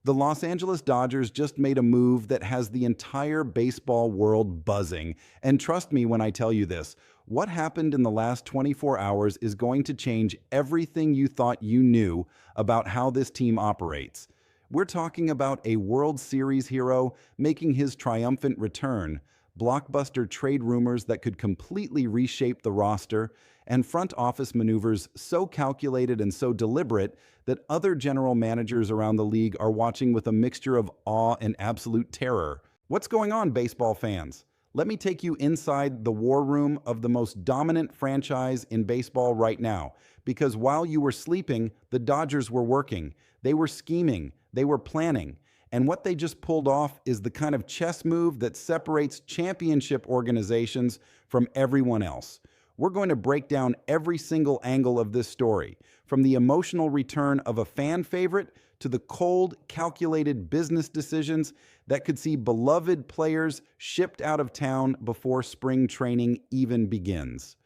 The Los Angeles Dodgers just made a move that has the entire baseball world buzzing. And trust me when I tell you this, what happened in the last 24 hours is going to change everything you thought you knew about how this team operates. We're talking about a World Series hero making his triumphant return, blockbuster trade rumors that could completely reshape the roster, and front office maneuvers so calculated and so deliberate that other general managers around the league are watching with a mixture of awe and absolute terror. What's going on, baseball fans? Let me take you inside the war room of the most dominant franchise in baseball right now. Because while you were sleeping, the Dodgers were working. They were scheming. They were planning. And what they just pulled off is the kind of chess move that separates championship organizations from everyone else. We're going to break down every single angle of this story, from the emotional return of a fan favorite to the cold, calculated business decisions that could see beloved players shipped out of town before spring training even begins.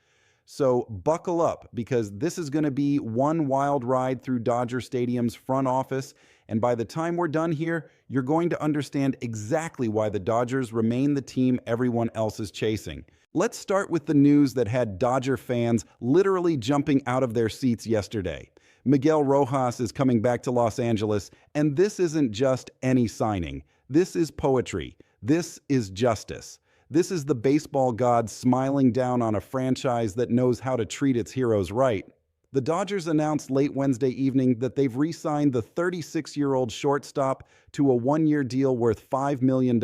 So buckle up, because this is going to be one wild ride through Dodger Stadium's front office, and by the time we're done here, you're going to understand exactly why the Dodgers remain the team everyone else is chasing. Let's start with the news that had Dodger fans literally jumping out of their seats yesterday. Miguel Rojas is coming back to Los Angeles, and this isn't just any signing. This is poetry. This is justice. This is the baseball gods smiling down on a franchise that knows how to treat its heroes right. The Dodgers announced late Wednesday evening that they've re-signed the 36-year-old shortstop to a one-year deal worth $5 million.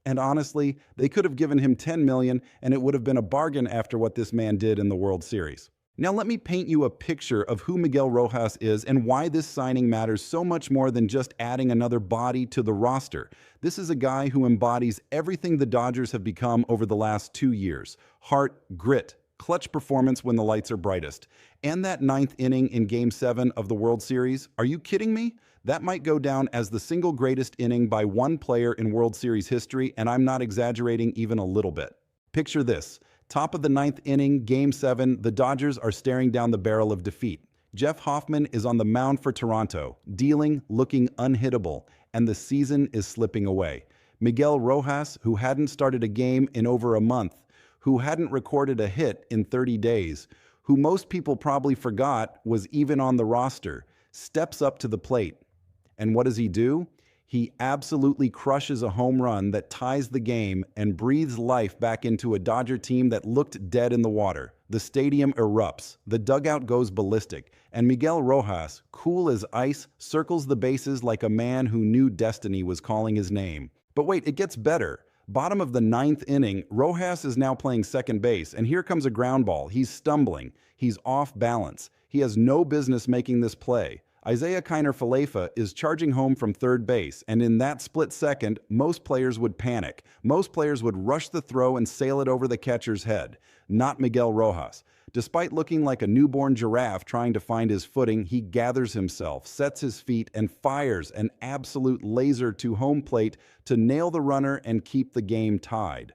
And honestly, they could have given him $10 million, and it would have been a bargain after what this man did in the World Series. Now let me paint you a picture of who Miguel Rojas is and why this signing matters so much more than just adding another body to the roster. This is a guy who embodies everything the Dodgers have become over the last 2 years: heart, grit, clutch performance when the lights are brightest. And that ninth inning in Game 7 of the World Series, are you kidding me? That might go down as the single greatest inning by one player in World Series history, and I'm not exaggerating even a little bit. Picture this. Top of the ninth inning, Game 7, the Dodgers are staring down the barrel of defeat. Jeff Hoffman is on the mound for Toronto, dealing, looking unhittable, and the season is slipping away. Miguel Rojas, who hadn't started a game in over a month, who hadn't recorded a hit in 30 days, who most people probably forgot was even on the roster, steps up to the plate. And what does he do? He absolutely crushes a home run that ties the game and breathes life back into a Dodger team that looked dead in the water. The stadium erupts, the dugout goes ballistic, and Miguel Rojas, cool as ice, circles the bases like a man who knew destiny was calling his name. But wait, it gets better. Bottom of the ninth inning, Rojas is now playing second base, and here comes a ground ball. He's stumbling. He's off balance. He has no business making this play. Isaiah Kiner-Falefa is charging home from third base, and in that split second, most players would panic. Most players would rush the throw and sail it over the catcher's head. Not Miguel Rojas. Despite looking like a newborn giraffe trying to find his footing, he gathers himself, sets his feet, and fires an absolute laser to home plate to nail the runner and keep the game tied.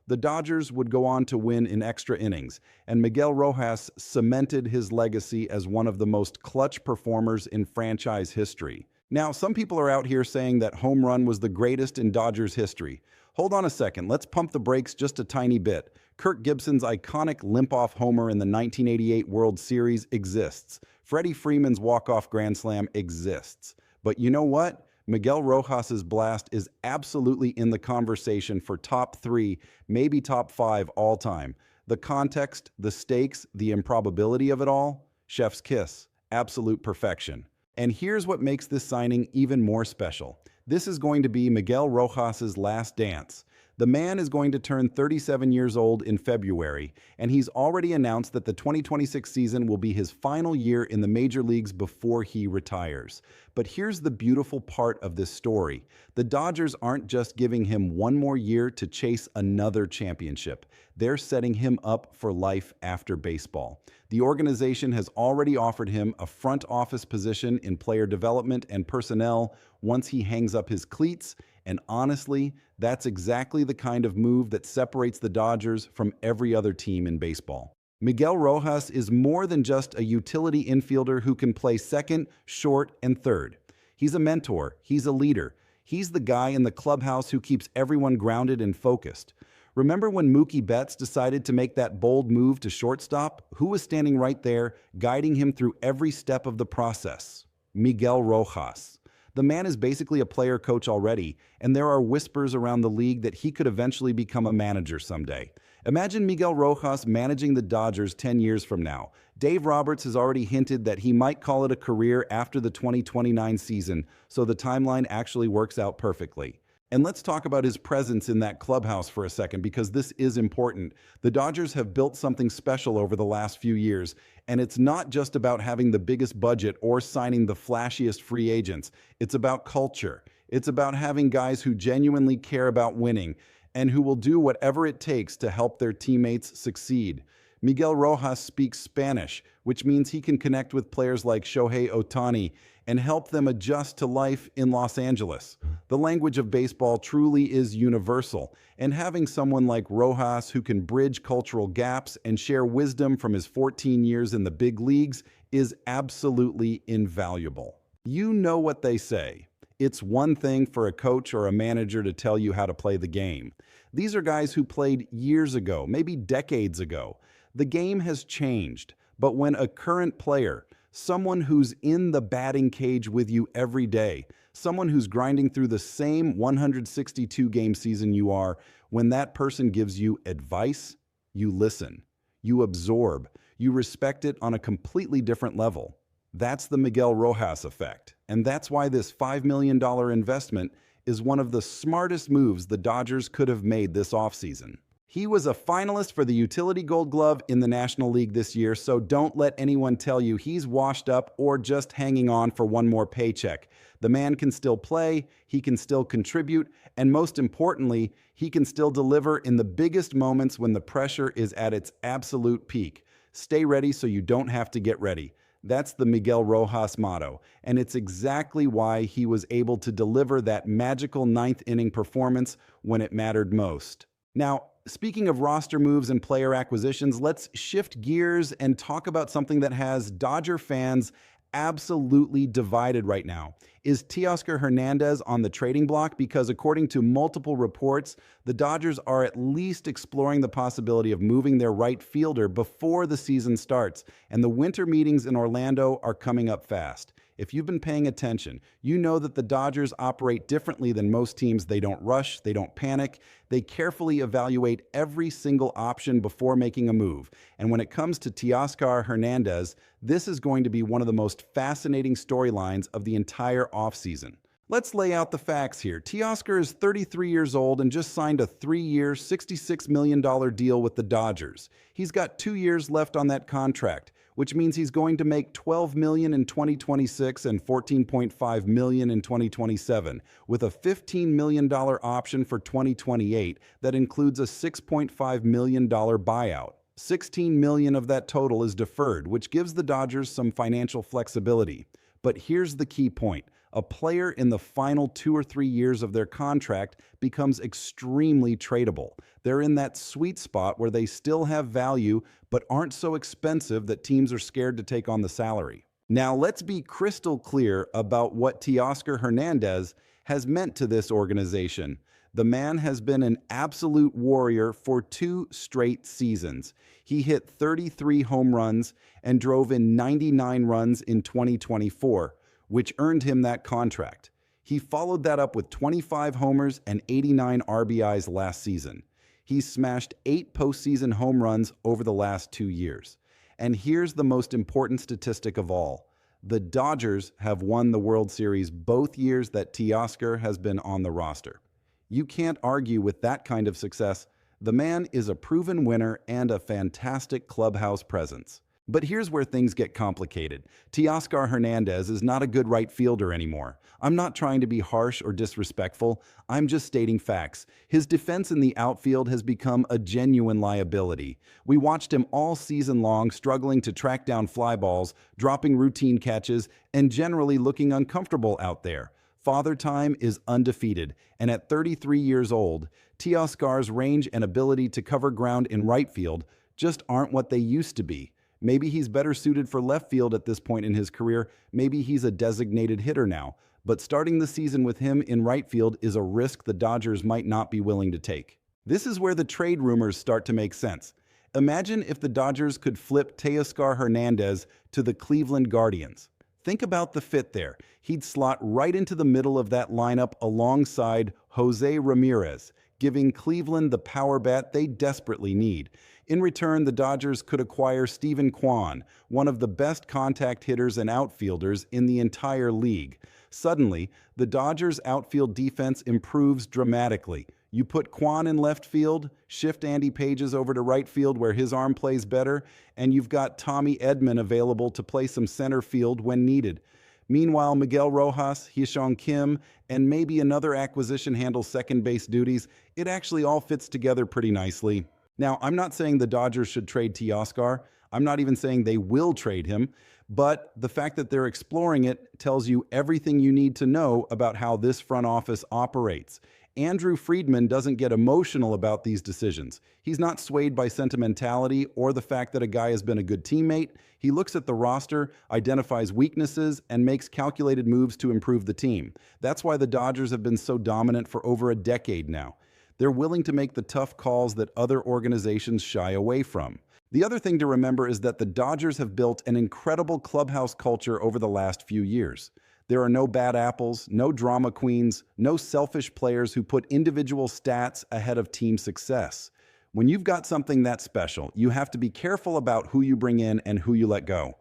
The Dodgers would go on to win in extra innings, and Miguel Rojas cemented his legacy as one of the most clutch performers in franchise history. Now, some people are out here saying that home run was the greatest in Dodgers history. Hold on a second, let's pump the brakes just a tiny bit. Kirk Gibson's iconic limp-off homer in the 1988 World Series exists. Freddie Freeman's walk-off grand slam exists. But you know what? Miguel Rojas's blast is absolutely in the conversation for top 3, maybe top 5 all time. The context, the stakes, the improbability of it all, chef's kiss, absolute perfection. And here's what makes this signing even more special. This is going to be Miguel Rojas's last dance. The man is going to turn 37 years old in February, and he's already announced that the 2026 season will be his final year in the major leagues before he retires. But here's the beautiful part of this story. The Dodgers aren't just giving him one more year to chase another championship. They're setting him up for life after baseball. The organization has already offered him a front office position in player development and personnel once he hangs up his cleats, and honestly, that's exactly the kind of move that separates the Dodgers from every other team in baseball. Miguel Rojas is more than just a utility infielder who can play second, short, and third. He's a mentor. He's a leader. He's the guy in the clubhouse who keeps everyone grounded and focused. Remember when Mookie Betts decided to make that bold move to shortstop? Who was standing right there, guiding him through every step of the process? Miguel Rojas. The man is basically a player coach already, and there are whispers around the league that he could eventually become a manager someday. Imagine Miguel Rojas managing the Dodgers 10 years from now. Dave Roberts has already hinted that he might call it a career after the 2029 season, so the timeline actually works out perfectly. And let's talk about his presence in that clubhouse for a second, because this is important. The Dodgers have built something special over the last few years, and it's not just about having the biggest budget or signing the flashiest free agents. It's about culture. It's about having guys who genuinely care about winning and who will do whatever it takes to help their teammates succeed. Miguel Rojas speaks Spanish, which means he can connect with players like Shohei Ohtani and help them adjust to life in Los Angeles. The language of baseball truly is universal, and having someone like Rojas who can bridge cultural gaps and share wisdom from his 14 years in the big leagues is absolutely invaluable. You know what they say. It's one thing for a coach or a manager to tell you how to play the game. These are guys who played years ago, maybe decades ago. The game has changed, but when a current player, someone who's in the batting cage with you every day, someone who's grinding through the same 162-game season you are, when that person gives you advice, you listen, you absorb, you respect it on a completely different level. That's the Miguel Rojas effect, and that's why this $5 million investment is one of the smartest moves the Dodgers could have made this offseason. He was a finalist for the Utility Gold Glove in the National League this year, so don't let anyone tell you he's washed up or just hanging on for one more paycheck. The man can still play, he can still contribute, and most importantly, he can still deliver in the biggest moments when the pressure is at its absolute peak. Stay ready so you don't have to get ready. That's the Miguel Rojas motto, and it's exactly why he was able to deliver that magical ninth-inning performance when it mattered most. Now, speaking of roster moves and player acquisitions, let's shift gears and talk about something that has Dodger fans absolutely divided right now. Is Teoscar Hernandez on the trading block? Because according to multiple reports, the Dodgers are at least exploring the possibility of moving their right fielder before the season starts, and the winter meetings in Orlando are coming up fast. If you've been paying attention, you know that the Dodgers operate differently than most teams. They don't rush, they don't panic, they carefully evaluate every single option before making a move. And when it comes to Teoscar Hernandez, this is going to be one of the most fascinating storylines of the entire offseason. Let's lay out the facts here. Teoscar is 33 years old and just signed a 3-year, $66 million deal with the Dodgers. He's got 2 years left on that contract, which means he's going to make $12 million in 2026 and $14.5 million in 2027, with a $15 million option for 2028 that includes a $6.5 million buyout. $16 million of that total is deferred, which gives the Dodgers some financial flexibility. But here's the key point. A player in the final 2 or 3 years of their contract becomes extremely tradable. They're in that sweet spot where they still have value but aren't so expensive that teams are scared to take on the salary. Now, let's be crystal clear about what Teoscar Hernandez has meant to this organization. The man has been an absolute warrior for 2 straight seasons. He hit 33 home runs and drove in 99 runs in 2024. Which earned him that contract. He followed that up with 25 homers and 89 RBIs last season. He's smashed 8 postseason home runs over the last 2 years. And here's the most important statistic of all. The Dodgers have won the World Series both years that Teoscar has been on the roster. You can't argue with that kind of success. The man is a proven winner and a fantastic clubhouse presence. But here's where things get complicated. Teoscar Hernandez is not a good right fielder anymore. I'm not trying to be harsh or disrespectful. I'm just stating facts. His defense in the outfield has become a genuine liability. We watched him all season long struggling to track down fly balls, dropping routine catches, and generally looking uncomfortable out there. Father Time is undefeated, and at 33 years old, Teoscar's range and ability to cover ground in right field just aren't what they used to be. Maybe he's better suited for left field at this point in his career. Maybe he's a designated hitter now. but starting the season with him in right field is a risk the Dodgers might not be willing to take. This is where the trade rumors start to make sense. Imagine if the Dodgers could flip Teoscar Hernandez to the Cleveland Guardians. Think about the fit there. He'd slot right into the middle of that lineup alongside Jose Ramirez, giving Cleveland the power bat they desperately need. In return, the Dodgers could acquire Steven Kwan, one of the best contact hitters and outfielders in the entire league. Suddenly, the Dodgers' outfield defense improves dramatically. You put Kwan in left field, shift Andy Pages over to right field where his arm plays better, and you've got Tommy Edman available to play some center field when needed. Meanwhile, Miguel Rojas, Hee-Seong Kim, and maybe another acquisition handles second base duties. It actually all fits together pretty nicely. Now, I'm not saying the Dodgers should trade Teoscar. I'm not even saying they will trade him, but the fact that they're exploring it tells you everything you need to know about how this front office operates. Andrew Friedman doesn't get emotional about these decisions. He's not swayed by sentimentality or the fact that a guy has been a good teammate. He looks at the roster, identifies weaknesses, and makes calculated moves to improve the team. That's why the Dodgers have been so dominant for over a decade now. They're willing to make the tough calls that other organizations shy away from. The other thing to remember is that the Dodgers have built an incredible clubhouse culture over the last few years. There are no bad apples, no drama queens, no selfish players who put individual stats ahead of team success. When you've got something that special, you have to be careful about who you bring in and who you let go.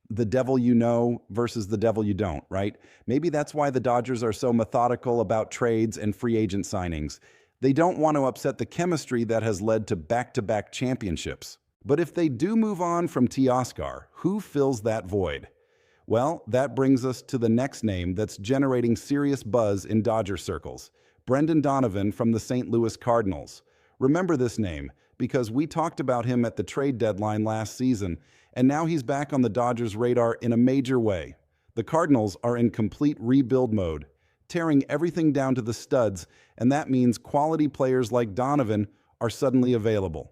The devil you know versus the devil you don't, right? Maybe that's why the Dodgers are so methodical about trades and free agent signings. They don't want to upset the chemistry that has led to back-to-back championships. But if they do move on from Teoscar, who fills that void? Well, that brings us to the next name that's generating serious buzz in Dodger circles, Brendan Donovan from the St. Louis Cardinals. Remember this name because we talked about him at the trade deadline last season, and now he's back on the Dodgers' radar in a major way. The Cardinals are in complete rebuild mode, tearing everything down to the studs, and that means quality players like Donovan are suddenly available.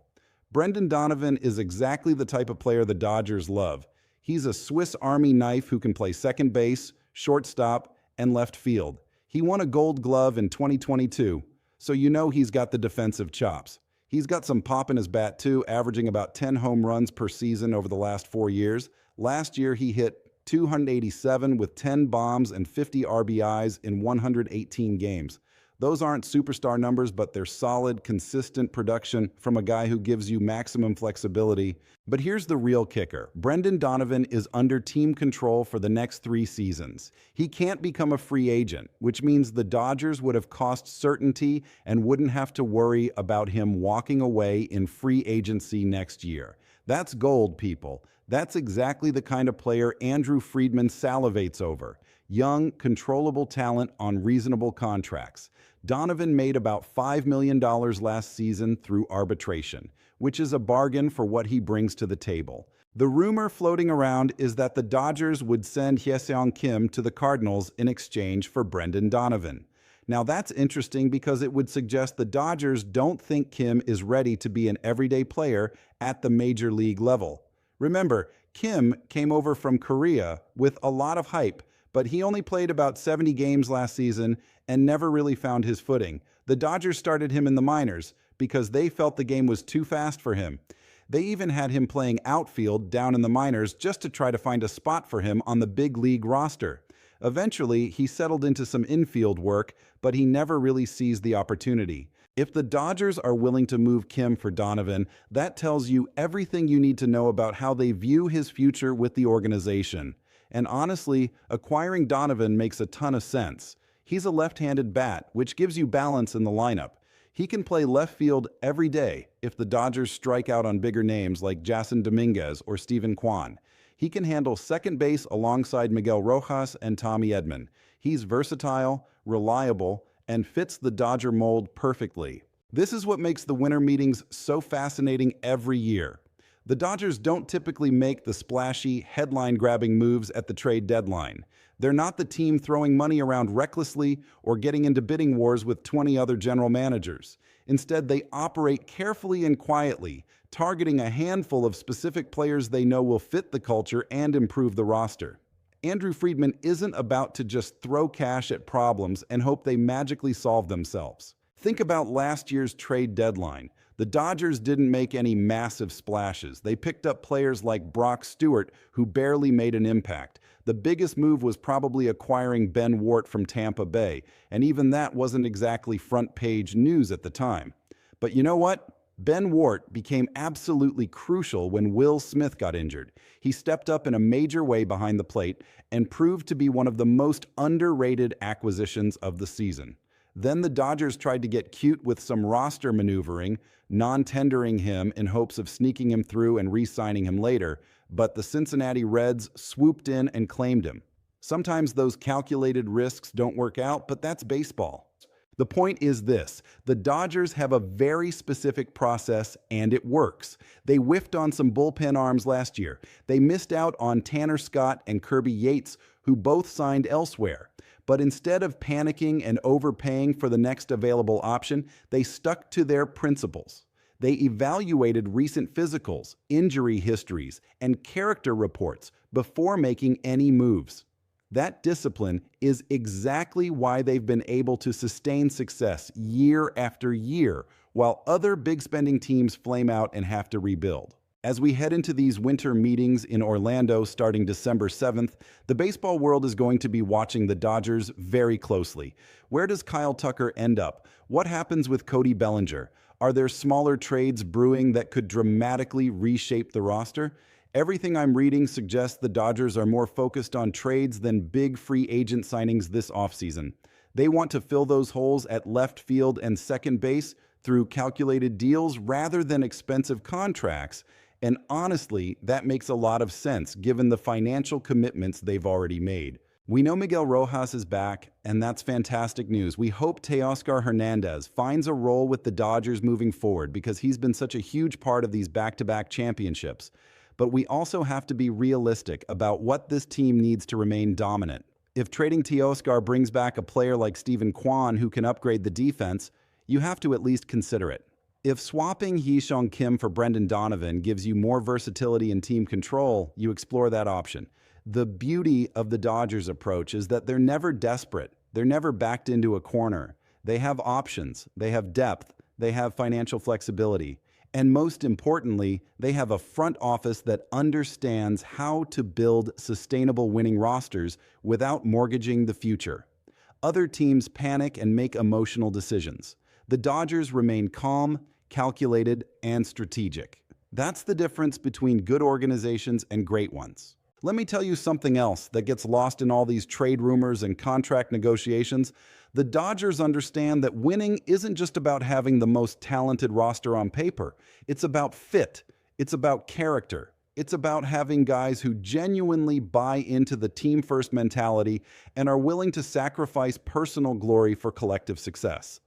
Brendan Donovan is exactly the type of player the Dodgers love. He's a Swiss Army knife who can play second base, shortstop, and left field. He won a Gold Glove in 2022, so you know he's got the defensive chops. He's got some pop in his bat too, averaging about 10 home runs per season over the last 4 years. Last year, he hit .287 with 10 bombs and 50 RBIs in 118 games. Those aren't superstar numbers, but they're solid, consistent production from a guy who gives you maximum flexibility. But here's the real kicker. Brendan Donovan is under team control for the next 3 seasons. He can't become a free agent, which means the Dodgers would have cost certainty and wouldn't have to worry about him walking away in free agency next year. That's gold, people. That's exactly the kind of player Andrew Friedman salivates over. Young, controllable talent on reasonable contracts. Donovan made about $5 million last season through arbitration, which is a bargain for what he brings to the table. The rumor floating around is that the Dodgers would send Hee-Seong Kim to the Cardinals in exchange for Brendan Donovan. Now that's interesting because it would suggest the Dodgers don't think Kim is ready to be an everyday player at the major league level. Remember, Kim came over from Korea with a lot of hype, but he only played about 70 games last season and never really found his footing. The Dodgers started him in the minors because they felt the game was too fast for him. They even had him playing outfield down in the minors just to try to find a spot for him on the big league roster. Eventually, he settled into some infield work, but he never really seized the opportunity. If the Dodgers are willing to move Kim for Donovan, that tells you everything you need to know about how they view his future with the organization. And honestly, acquiring Donovan makes a ton of sense. He's a left-handed bat, which gives you balance in the lineup. He can play left field every day if the Dodgers strike out on bigger names like Jason Dominguez or Steven Kwan. He can handle second base alongside Miguel Rojas and Tommy Edman. He's versatile, reliable, and fits the Dodger mold perfectly. This is what makes the winter meetings so fascinating every year. The Dodgers don't typically make the splashy, headline-grabbing moves at the trade deadline. They're not the team throwing money around recklessly or getting into bidding wars with 20 other general managers. Instead, they operate carefully and quietly, targeting a handful of specific players they know will fit the culture and improve the roster. Andrew Friedman isn't about to just throw cash at problems and hope they magically solve themselves. Think about last year's trade deadline. The Dodgers didn't make any massive splashes. They picked up players like Brock Stewart, who barely made an impact. The biggest move was probably acquiring Ben Wart from Tampa Bay, and even that wasn't exactly front-page news at the time. But you know what? Ben Wart became absolutely crucial when Will Smith got injured. He stepped up in a major way behind the plate and proved to be one of the most underrated acquisitions of the season. Then the Dodgers tried to get cute with some roster maneuvering, non-tendering him in hopes of sneaking him through and re-signing him later, but the Cincinnati Reds swooped in and claimed him. Sometimes those calculated risks don't work out, but that's baseball. The point is this: the Dodgers have a very specific process, and it works. They whiffed on some bullpen arms last year. They missed out on Tanner Scott and Kirby Yates, who both signed elsewhere. But instead of panicking and overpaying for the next available option, they stuck to their principles. They evaluated recent physicals, injury histories, and character reports before making any moves. That discipline is exactly why they've been able to sustain success year after year, while other big spending teams flame out and have to rebuild. As we head into these winter meetings in Orlando starting December 7th, the baseball world is going to be watching the Dodgers very closely. Where does Kyle Tucker end up? What happens with Cody Bellinger? Are there smaller trades brewing that could dramatically reshape the roster? Everything I'm reading suggests the Dodgers are more focused on trades than big free agent signings this offseason. They want to fill those holes at left field and second base through calculated deals rather than expensive contracts. And honestly, that makes a lot of sense given the financial commitments they've already made. We know Miguel Rojas is back, and that's fantastic news. We hope Teoscar Hernandez finds a role with the Dodgers moving forward because he's been such a huge part of these back-to-back championships. But we also have to be realistic about what this team needs to remain dominant. If trading Teoscar brings back a player like Steven Kwan who can upgrade the defense, you have to at least consider it. If swapping Hee-Seong Kim for Brendan Donovan gives you more versatility and team control, you explore that option. The beauty of the Dodgers' approach is that they're never desperate. They're never backed into a corner. They have options, they have depth, they have financial flexibility. And most importantly, they have a front office that understands how to build sustainable winning rosters without mortgaging the future. Other teams panic and make emotional decisions. The Dodgers remain calm, calculated, and strategic. That's the difference between good organizations and great ones. Let me tell you something else that gets lost in all these trade rumors and contract negotiations. The Dodgers understand that winning isn't just about having the most talented roster on paper. It's about fit. It's about character. It's about having guys who genuinely buy into the team-first mentality and are willing to sacrifice personal glory for collective success.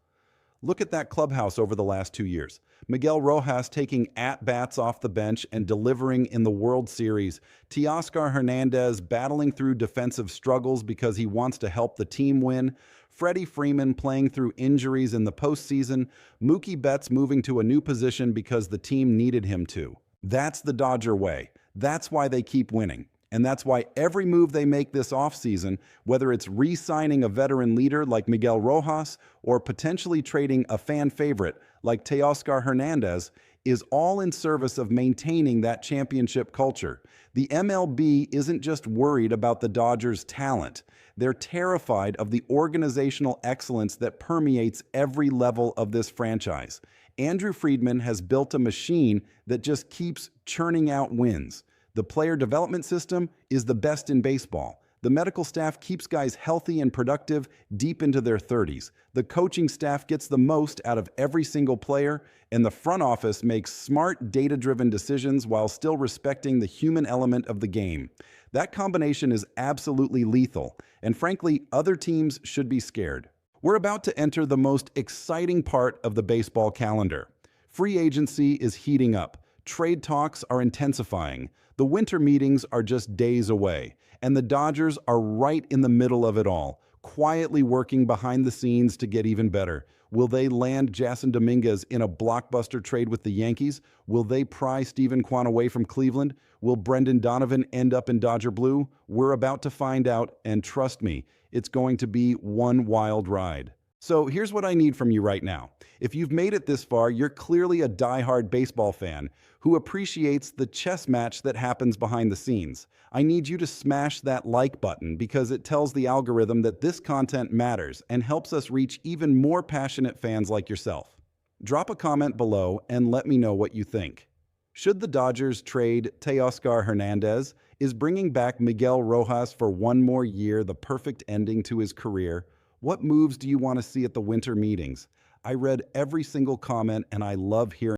Look at that clubhouse over the last 2 years. Miguel Rojas taking at-bats off the bench and delivering in the World Series. Teoscar Hernandez battling through defensive struggles because he wants to help the team win. Freddie Freeman playing through injuries in the postseason. Mookie Betts moving to a new position because the team needed him to. That's the Dodger way. That's why they keep winning. And that's why every move they make this offseason, whether it's re-signing a veteran leader like Miguel Rojas or potentially trading a fan favorite like Teoscar Hernandez, is all in service of maintaining that championship culture. The MLB isn't just worried about the Dodgers' talent. They're terrified of the organizational excellence that permeates every level of this franchise. Andrew Friedman has built a machine that just keeps churning out wins. The player development system is the best in baseball. The medical staff keeps guys healthy and productive deep into their 30s. The coaching staff gets the most out of every single player, and the front office makes smart, data-driven decisions while still respecting the human element of the game. That combination is absolutely lethal, and frankly, other teams should be scared. We're about to enter the most exciting part of the baseball calendar. Free agency is heating up. Trade talks are intensifying. The winter meetings are just days away, and the Dodgers are right in the middle of it all, quietly working behind the scenes to get even better. Will they land Jason Dominguez in a blockbuster trade with the Yankees? Will they pry Steven Kwan away from Cleveland? Will Brendan Donovan end up in Dodger Blue? We're about to find out, and trust me, it's going to be one wild ride. So here's what I need from you right now. If you've made it this far, you're clearly a diehard baseball fan who appreciates the chess match that happens behind the scenes. I need you to smash that like button because it tells the algorithm that this content matters and helps us reach even more passionate fans like yourself. Drop a comment below and let me know what you think. Should the Dodgers trade Teoscar Hernandez? Is bringing back Miguel Rojas for one more year the perfect ending to his career? What moves do you want to see at the winter meetings? I read every single comment and I love hearing